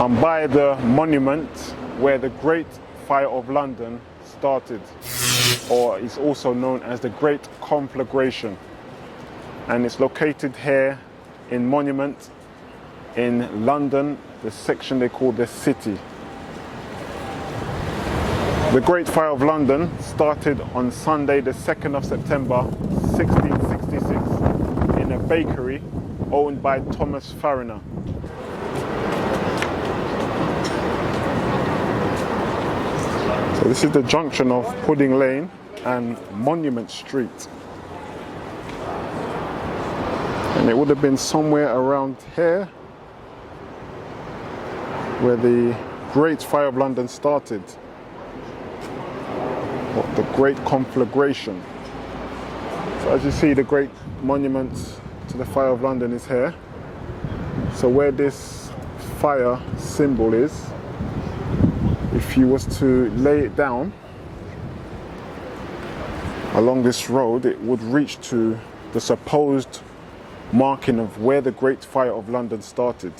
I'm by the monument where the Great Fire of London started, or is also known as the Great Conflagration. And it's located here in Monument in London, the section they call the City. The Great Fire of London started on Sunday the 2nd of September 1666 in a bakery owned by Thomas Fariner. So this is the junction of Pudding Lane and Monument Street. And it would have been somewhere around here where the Great Fire of London started. The Great Conflagration. So as you see, the great monument to the Fire of London is here. So where this fire symbol is, if you was to lay it down along this road, it would reach to the supposed marking of where the Great Fire of London started.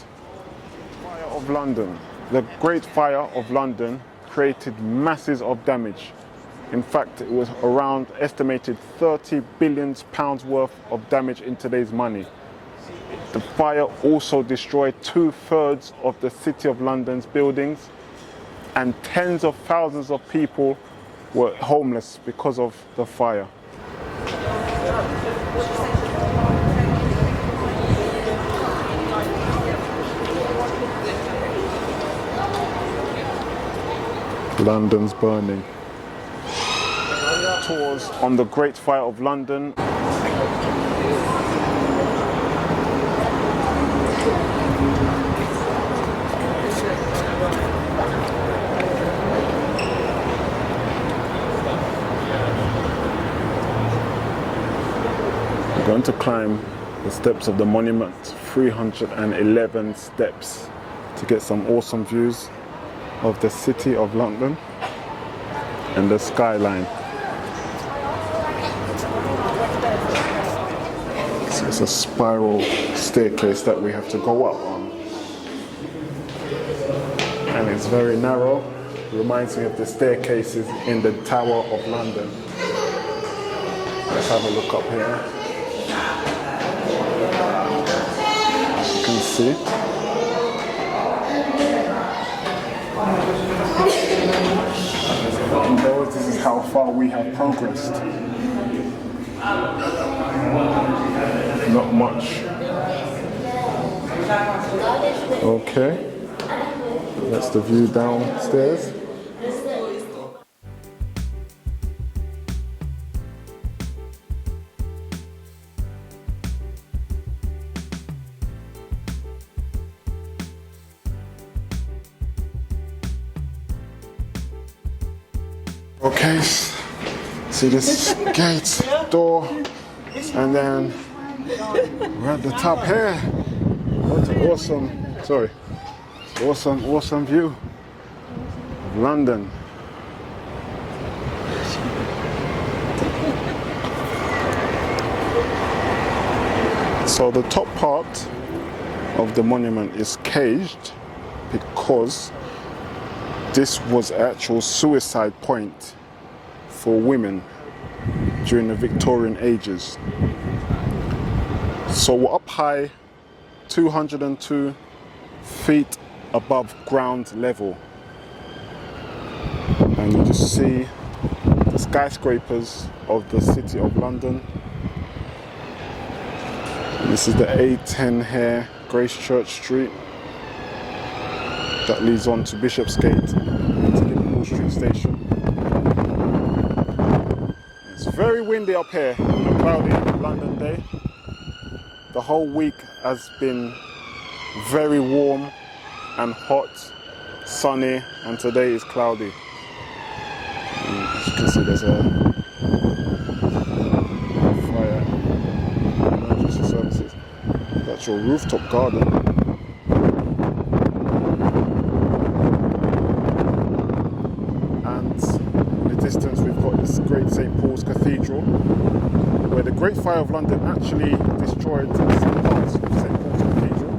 Fire of London. The Great Fire of London created masses of damage. In fact, it was around estimated £30 billion worth of damage in today's money. The fire also destroyed 2/3 of the City of London's buildings, and tens of thousands of people were homeless because of the fire. London's burning. Tours on the Great Fire of London. We're going to climb the steps of the monument, 311 steps, to get some awesome views of the City of London and the skyline. So it's a spiral staircase that we have to go up on, and it's very narrow. It reminds me of the staircases in the Tower of London. Let's have a look up here. As you can see, this is how far we have progressed. Not much. Okay, that's the view downstairs. Okay, see this gate, door, and then we're at the top here. What an awesome view of London. So the top part of the monument is caged because this was an actual suicide point for women during the Victorian ages. So we're up high, 202 feet above ground level. And you just see the skyscrapers of the City of London. And this is the A10 here, Gracechurch Street, that leads on to Bishopsgate, to Liverpool Street Station. It's very windy up here on a cloudy London day. The whole week has been very warm and hot, sunny, and today is cloudy. As you can see, there's a fire emergency services. That's your rooftop garden. And in the distance we've got this great St. Paul's Cathedral, where the Great Fire of London actually destroyed some parts of St. Paul's Cathedral.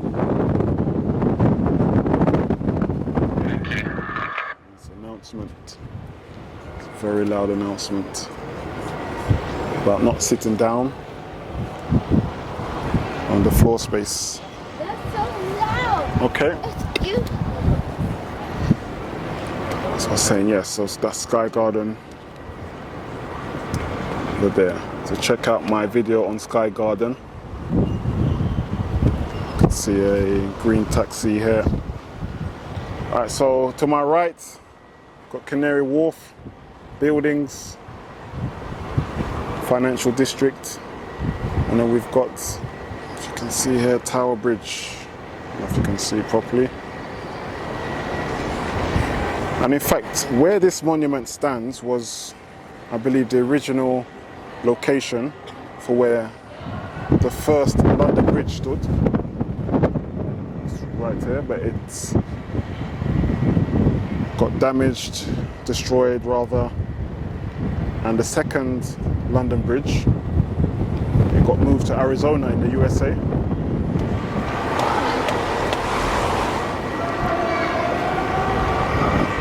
Very loud announcement about not sitting down on the floor space. That's so loud. Okay. Excuse. So I was saying, yes, so that's Sky Garden over there. So check out my video on Sky Garden. You can see a green taxi here. Alright, so to my right, got Canary Wharf, buildings, financial district, and then we've got, as you can see here, Tower Bridge. I don't know if you can see properly. And in fact, where this monument stands was, I believe, the original location for where the first London Bridge stood. It's right here, but it's got damaged, destroyed rather. And the second London Bridge, it got moved to Arizona in the USA.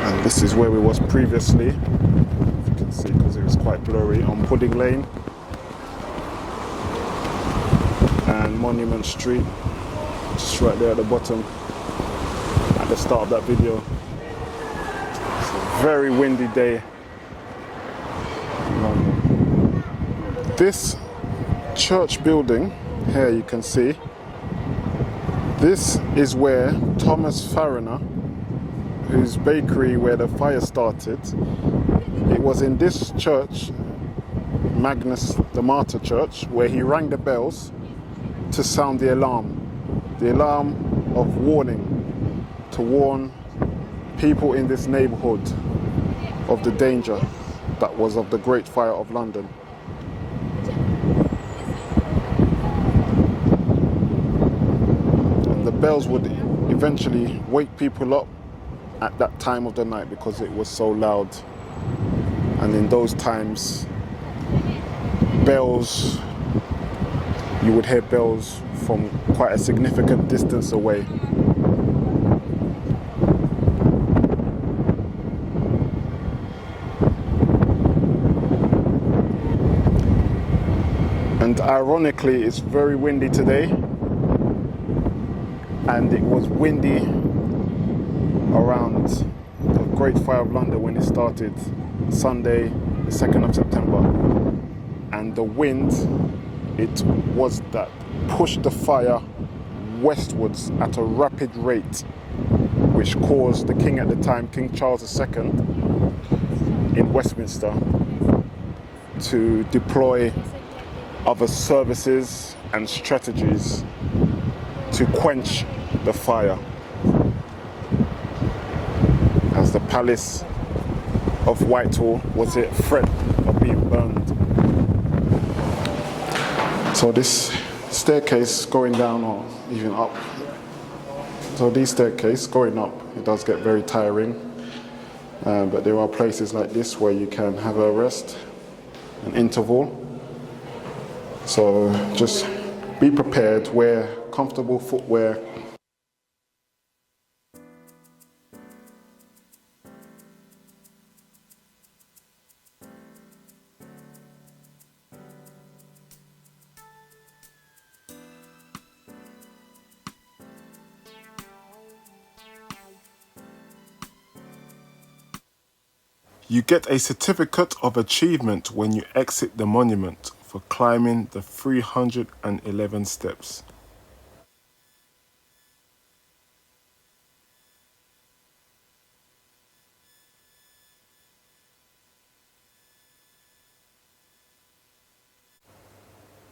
And this is where we was previously, if you can see, because it was quite blurry, on Pudding Lane and Monument Street, just right there at the bottom, at the start of that video. It's a very windy day. This church building here, you can see, this is where Thomas Fariner, whose bakery where the fire started, it was in this church, Magnus the Martyr Church, where he rang the bells to sound the alarm of warning, to warn people in this neighborhood of the danger that was of the Great Fire of London. And the bells would eventually wake people up at that time of the night because it was so loud. And in those times, bells, you would hear bells from quite a significant distance away. And ironically, it's very windy today, and it was windy around the Great Fire of London when it started, Sunday, the 2nd of September. And the wind, it was that pushed the fire westwards at a rapid rate, which caused the king at the time, King Charles II, in Westminster, to deploy other services and strategies to quench the fire, as the Palace of Whitehall was at threat of being burned. So this staircase going down or even up, so these staircase going up, it does get very tiring, but there are places like this where you can have a rest, an interval. So just be prepared, wear comfortable footwear. You get a certificate of achievement when you exit the monument for climbing the 311 steps.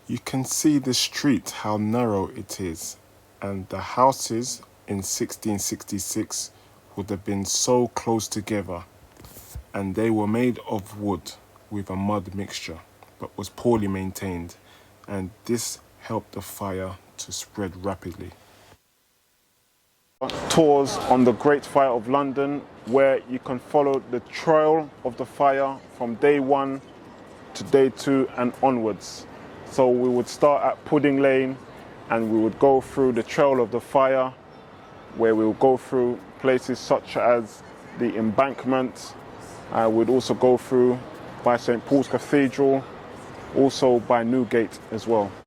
You can see the street, how narrow it is, and the houses in 1666 would have been so close together, and they were made of wood with a mud mixture, but was poorly maintained, and this helped the fire to spread rapidly. Tours on the Great Fire of London, where you can follow the trail of the fire from day 1 to day 2 and onwards. So we would start at Pudding Lane and we would go through the trail of the fire, where we would go through places such as the Embankment, We'd also go through by St. Paul's Cathedral, also by Newgate as well.